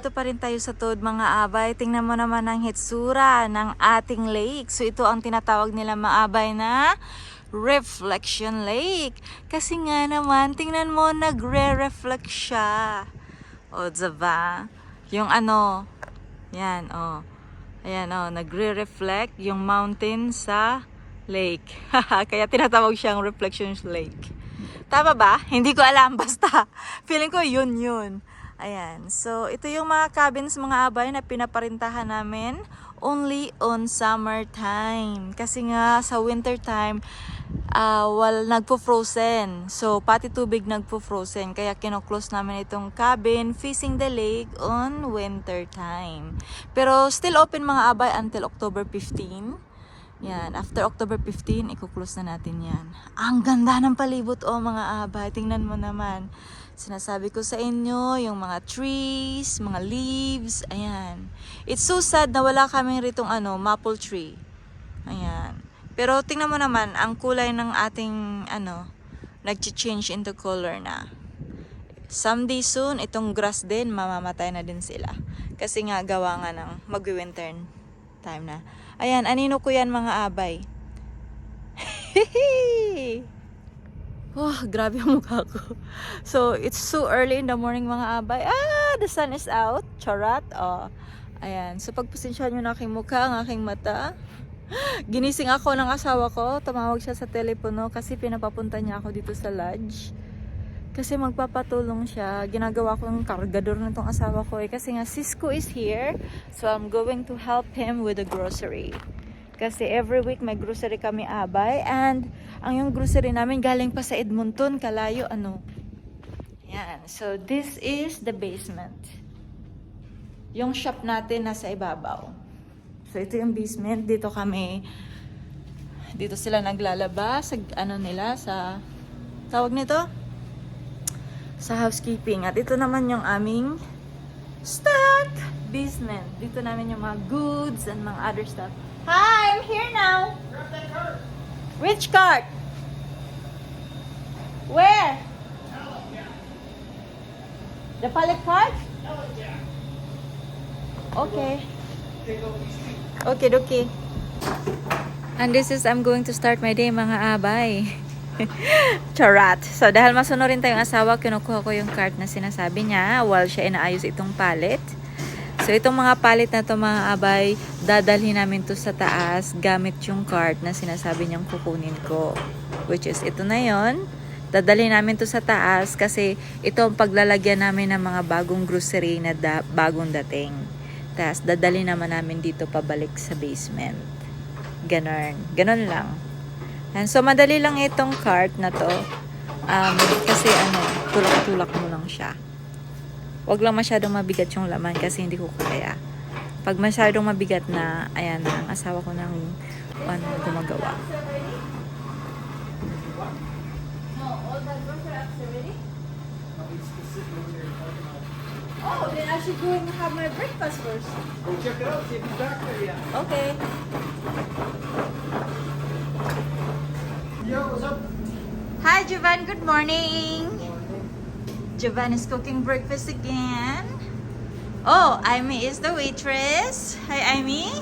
nandito pa rin tayo sa Toad mga abay. Tingnan mo naman ang hitsura ng ating lake. So ito ang tinatawag nila mga abay na reflection lake. Kasi nga naman, tingnan mo, nagre-reflect siya. O, diba? Yung ano, yan, o. Ayan, o, nagre-reflect yung mountain sa lake. Kaya tinatawag siyang reflection lake. Tama ba? Hindi ko alam, basta. Feeling ko yun. Ayan. So, ito yung mga cabins mga abay na pinaparintahan namin only on summertime. Kasi nga sa wintertime, nagpo-frozen. So, pati tubig nagpo-frozen. Kaya kino-close namin itong cabin facing the lake on wintertime. Pero still open mga abay until October 15. Yan, after October 15, i-close na natin yan. Ang ganda ng palibot, mga abay. Tingnan mo naman. Sinasabi ko sa inyo, yung mga trees, mga leaves, ayan. It's so sad na wala kaming ritong maple tree. Ayan. Pero tingnan mo naman, ang kulay ng ating, nag-change into color na. Someday soon, itong grass din, mamamatay na din sila. Kasi nga, gawa nga ng mag-winter time na. Ayan, anino ko yan mga abay. Oh, grabe ang mukha ko. So, it's so early in the morning mga abay. The sun is out. Charat. Oh. Ayan. So, pagpasensyahan nyo na aking mukha, ang aking mata. Ginising ako ng asawa ko. Tumawag siya sa telepono kasi pinapapunta niya ako dito sa lodge. Kasi magpapatulong siya. Ginagawa ko ng kargador na itong asawa ko. Kasi nga, Cisco is here. So, I'm going to help him with the grocery. Kasi every week may grocery kami abay. And, ang yung grocery namin galing pa sa Edmonton. Kalayo, Yan. So, this is the basement. Yung shop natin nasa ibabaw. So, ito yung basement. Dito sila naglalaba sa, sa, tawag nito? Sa housekeeping. At ito naman yung aming stock basement. Dito namin yung mga goods and mga other stuff. Hi, I'm here now. Grab that cart. Which cart? Where? The pallet cart? Okay. Okay. And this is, I'm going to start my day mga abay. Charat. So, dahil masunurin tayong asawa, kinukuha ko yung cart na sinasabi niya while siya inaayos itong pallet. So, itong mga pallet na to mga abay, dadalhin namin to sa taas gamit yung cart na sinasabi niyang kukunin ko. Which is, ito na yon. Dadalhin namin to sa taas kasi ito ang paglalagyan namin ng mga bagong grocery na bagong dating. Tapos, dadalhin naman namin dito pabalik sa basement. Ganon lang. And so, madali lang itong cart na to. Kasi tulak-tulak mo lang siya. Huwag lang masyadong mabigat yung laman kasi hindi ko kaya. Pag masyadong mabigat na, ayan na, ang asawa ko nang gumagawa. Oh, then I should go and have my breakfast first. Go check it out. See if he's back there yet. Okay. Yo, what's up? Hi, Jovan. Good morning. Jovan is cooking breakfast again. Oh, Amy is the waitress. Hi, Amy.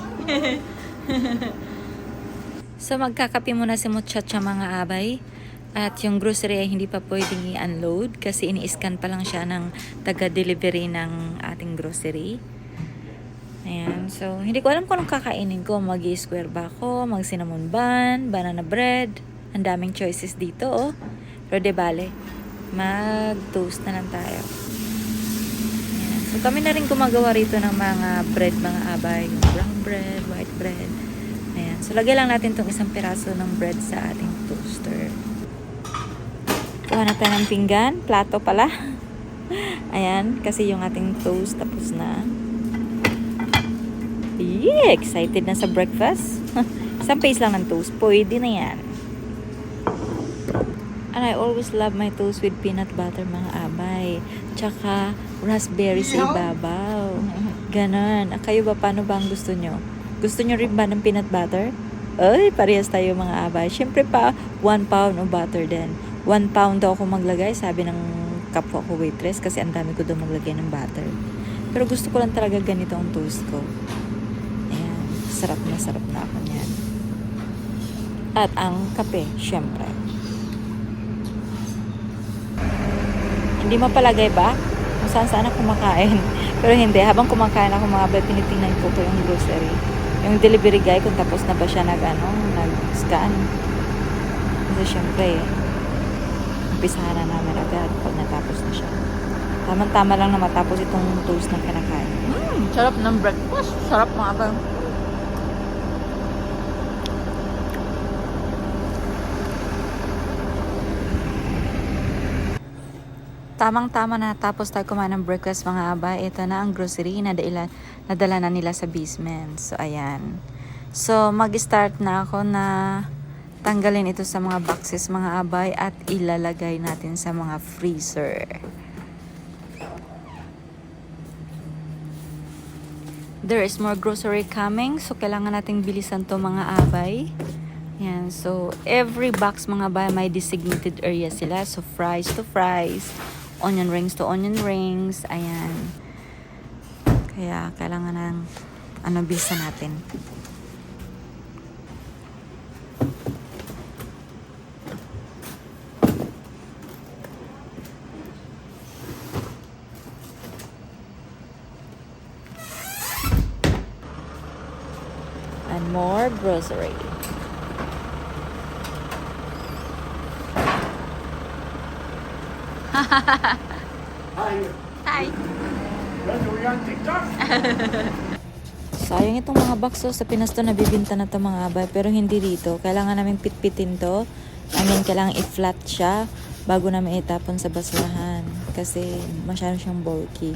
So, magkakape muna si Muchacha mga abay. At yung grocery ay hindi pa pwedeng i-unload kasi ini-scan pa lang siya ng taga-delivery ng ating grocery. Ayan. So, hindi ko alam kung anong kakainin ko. Mag-square ba ako? Mag-cinnamon bun? Banana bread? Ang daming choices dito, oh. Pero de bale, mag-toast na lang tayo. Ayan. So, kami na rin gumagawa rito ng mga bread, mga abay. Yung brown bread, white bread. Ayan. So, lagay lang natin itong isang piraso ng bread sa ating toaster. Kuha na tayo ng pinggan. Plato pala. Ayan. Kasi yung ating toast tapos na. Yeah! Excited na sa breakfast. Isang piece lang ng toast. Pwede na yan. And I always love my toast with peanut butter mga abay. Tsaka raspberry sa ibabaw. Ganon. Kayo ba, paano ba ang gusto nyo? Gusto nyo rin ba ng peanut butter? Ay, parehas tayo mga abay. Siyempre pa, 1 pound of butter din. 1 pound daw ako maglagay, sabi ng kapwa ko waitress, kasi ang dami ko daw maglagay ng butter. Pero gusto ko lang talaga ganito ang toast ko. Ayan, sarap na ako niyan. At ang kape, syempre. Hindi mapalagay ba? Kung saan ako kumakain. Pero hindi, habang kumakain ako mga bay, tinitingnan ko yung grocery. Yung delivery guy, kung tapos na ba siya nag-scan. Kasi syempre, umpisahan na namin agad pag natapos na siya. Tama-tama lang na matapos itong toast na kinakain. Sarap ng breakfast. Sarap mga bay. Tamang-tama na tapos tayo kumain ng breakfast mga abay. Ito na ang grocery na nadala na nila sa basement. So, ayan. So, mag-start na ako na tanggalin ito sa mga boxes mga abay at ilalagay natin sa mga freezer. There is more grocery coming. So, kailangan nating bilisan to mga abay. Yan. So, every box mga abay may designated area sila. So, fries to fries. Onion rings to onion rings. Ayan. Kaya, kailangan ng bilisan natin. And more grocery. Hi. Hi! Roger, we on TikTok? Sayang itong mga box sa Pinas to nabibinta na to mga abay pero hindi dito. Kailangan namin pitpitin to. Kailangan i-flat siya bago namin itapon sa basurahan kasi masyado siyang bulky.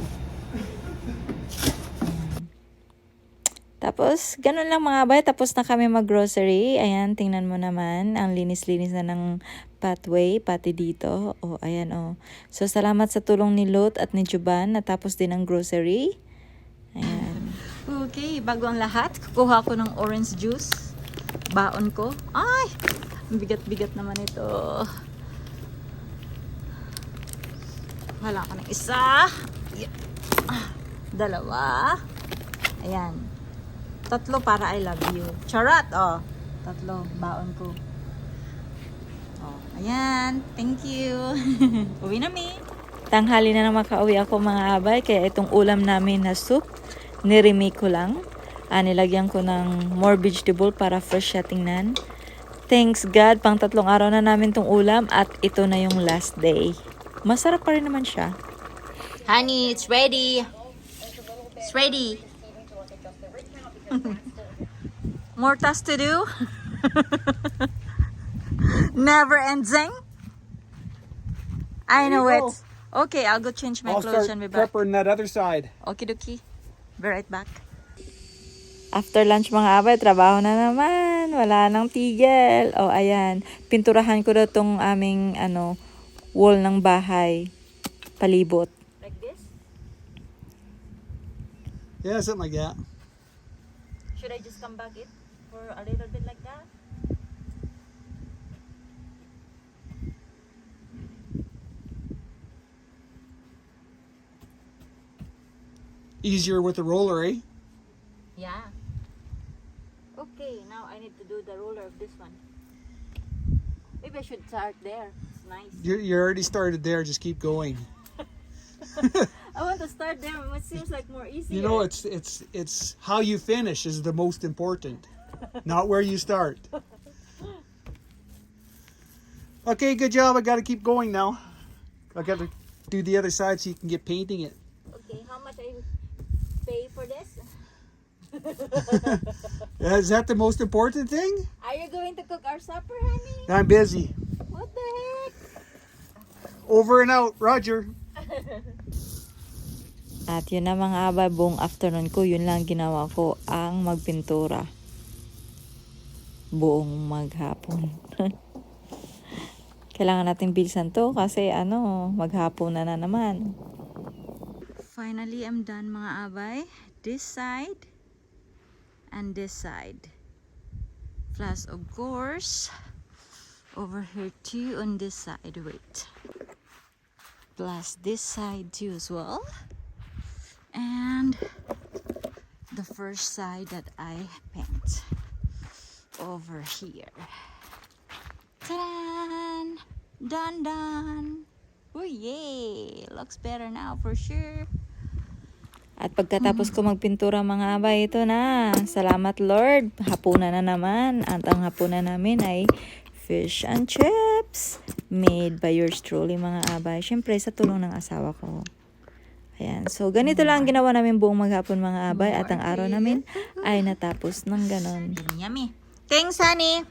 Tapos, ganun lang mga abay. Tapos na kami mag-grocery. Ayan, tingnan mo naman. Ang linis-linis na ng pathway, pati dito. O, ayan o. So, salamat sa tulong ni Lot at ni Juban. Natapos din ang grocery. Ayan. Okay, bago ang lahat, kukuha ko ng orange juice. Baon ko. Ay! Ang bigat-bigat naman ito. Wala ko ng isa. Dalawa. Ayan. 3 para I love you. Charot, oh. 3, baon ko. Oh, ayan. Thank you. Uwi na mi. Tanghali na makauwi ako mga abay. Kaya itong ulam namin na soup, niremake ko lang. Nilagyan ko ng more vegetable para fresh siya tingnan. Thanks God, pang 3 araw na namin tong ulam at ito na yung last day. Masarap pa rin naman siya. Honey, it's ready. It's ready. More tasks to do. Never ending. I know There it. you Okay, I'll go change my I'll clothes start and be back. prepping that other side. Okie dokie. Be right back. After lunch mga abay, trabaho na naman. Wala nang tigil. Oh, ayan. Pinturahan ko daw tong aming wall ng bahay. Palibot. Like this? Yeah, something like that. Should I just come back it for a little bit like that? Easier with the roller, eh? Yeah. Okay, now I need to do the roller of this one. Maybe I should start there. It's nice. You already started there. Just keep going. I want to start there. It seems like more easier. You know, it's how you finish is the most important, not where you start. Okay, good job. I got to keep going now. I got to do the other side so you can get painting it. Okay, how much I pay for this? Is that the most important thing? Are you going to cook our supper, honey? I'm busy. What the heck? Over and out, Roger. At yun na mga abay, buong afternoon ko, yun lang ginawa ko, ang magpintura. Buong maghapon. Kailangan natin bilisan to kasi maghapon na naman. Finally, I'm done mga abay. This side and this side. Plus, of course, over here too on this side. Wait. Plus this side too as well. And the first side that I paint over here. Ta-da! Done! Oh yay! Looks better now for sure. At pagkatapos ko magpintura mga abay, ito na. Salamat Lord. Hapunan na naman. At ang hapunan namin ay fish and chips. Made by yours truly mga abay. Siyempre sa tulong ng asawa ko. Ayan. So ganito lang ang ginawa namin buong maghapon mga abay. At ang araw namin ay natapos ng ganon. Yummy. Thanks honey.